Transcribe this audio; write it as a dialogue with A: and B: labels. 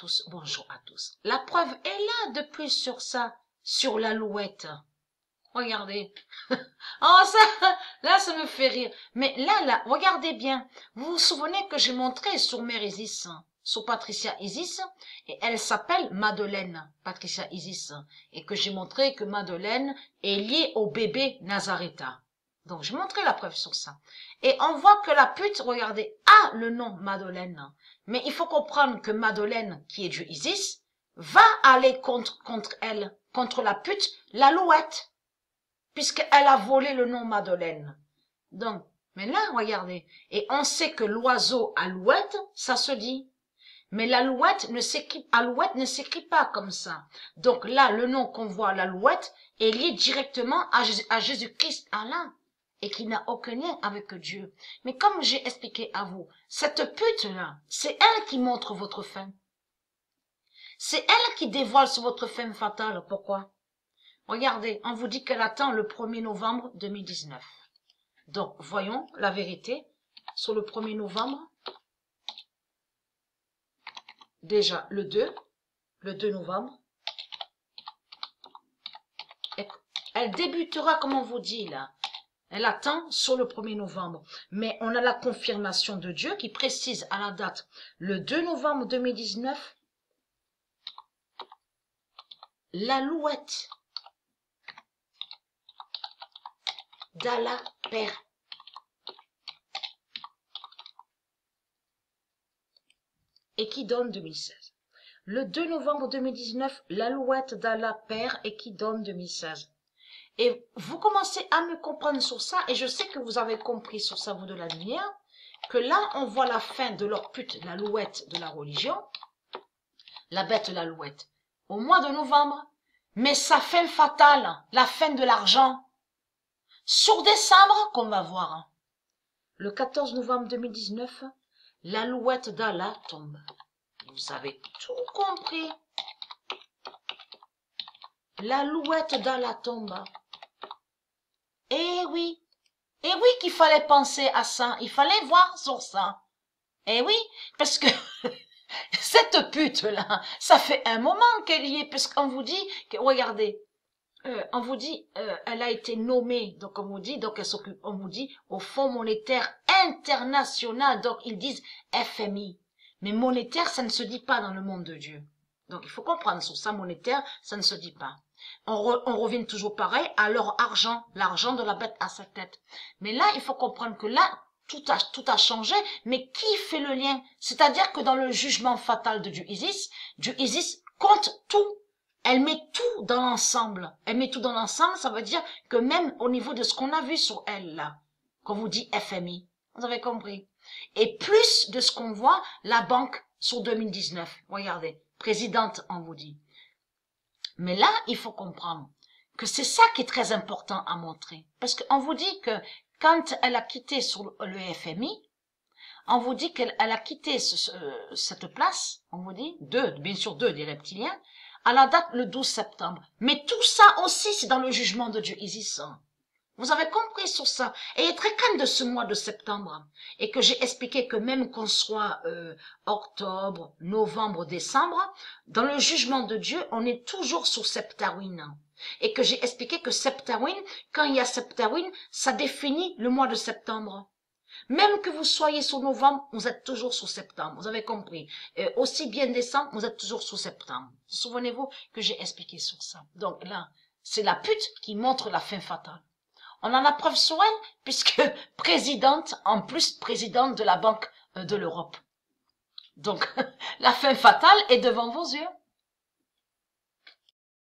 A: tous, bonjour à tous. La preuve est là depuis sur ça, sur l'alouette. Regardez. Oh, ça, là, ça me fait rire. Mais là, regardez bien. Vous vous souvenez que j'ai montré sur Mère Isis, sur Patricia Isis, et elle s'appelle Madeleine, Patricia Isis, et que j'ai montré que Madeleine est liée au bébé Nazareta. Donc, j'ai montré la preuve sur ça. Et on voit que la pute, regardez, a le nom Madeleine. Mais il faut comprendre que Madeleine, qui est Dieu Isis, va aller contre elle, contre la pute, l'alouette, puisqu'elle a volé le nom Madeleine. Donc, mais là, regardez, et on sait que l'oiseau alouette, ça se dit. Mais l'alouette ne s'écrit pas comme ça. Donc là, le nom qu'on voit à l'alouette est lié directement à Jésus-Christ, Allah, et qui n'a aucun lien avec Dieu. Mais comme j'ai expliqué à vous, cette pute-là, c'est elle qui montre votre fin. C'est elle qui dévoile sur votre fin fatale. Pourquoi? Regardez, on vous dit qu'elle attend le 1er novembre 2019. Donc, voyons la vérité sur le 1er novembre. Déjà, le 2 novembre. Elle débutera, comme on vous dit là. Elle attend sur le 1er novembre. Mais on a la confirmation de Dieu qui précise à la date le 2 novembre 2019. L'alouette d'Allah Père. Et qui donne 2016. Le 2 novembre 2019, l'alouette d'Allah Père et qui donne 2016. Et vous commencez à me comprendre sur ça, et je sais que vous avez compris sur ça, vous de la lumière, que là, on voit la fin de leur pute, l'alouette de la religion, la bête l'alouette, au mois de novembre, mais sa fin fatale, la fin de l'argent, sur décembre, qu'on va voir. Le 14 novembre 2019, l'alouette d'Allah tombe. Vous avez tout compris. L'alouette d'Allah tombe. Eh oui qu'il fallait penser à ça. Il fallait voir sur ça. Eh oui, parce que cette pute-là, ça fait un moment qu'elle y est, puisqu'on vous dit que, regardez, on vous dit, elle a été nommée, donc on vous dit, donc elle s'occupe, on vous dit, au Fonds monétaire international, donc ils disent FMI. Mais monétaire, ça ne se dit pas dans le monde de Dieu. Donc il faut comprendre sur ça, monétaire, ça ne se dit pas. On revient toujours pareil à leur argent, l'argent de la bête à sa tête. Mais là, il faut comprendre que là, tout a changé, mais qui fait le lien? C'est-à-dire que dans le jugement fatal de Dieu Isis compte tout. Elle met tout dans l'ensemble. Elle met tout dans l'ensemble, ça veut dire que même au niveau de ce qu'on a vu sur elle, là, qu'on vous dit FMI, vous avez compris. Et plus de ce qu'on voit, la banque sur 2019. Regardez, présidente, on vous dit. Mais là, il faut comprendre que c'est ça qui est très important à montrer. Parce qu'on vous dit que quand elle a quitté sur le FMI, on vous dit qu'elle a quitté cette place, on vous dit, bien sûr deux des reptiliens, à la date le 12 septembre. Mais tout ça aussi, c'est dans le jugement de Dieu Isis. Vous avez compris sur ça. Et être quand de ce mois de septembre, et que j'ai expliqué que même qu'on soit octobre, novembre, décembre, dans le jugement de Dieu, on est toujours sur Septawin. Et que j'ai expliqué que Septawin, quand il y a Septawin, ça définit le mois de septembre. Même que vous soyez sur novembre, vous êtes toujours sur septembre. Vous avez compris. Aussi bien décembre, vous êtes toujours sur septembre. Souvenez-vous que j'ai expliqué sur ça. Donc là, c'est la pute qui montre la fin fatale. On en a preuve sur elle, puisque présidente, en plus présidente de la Banque de l'Europe. Donc, la fin fatale est devant vos yeux.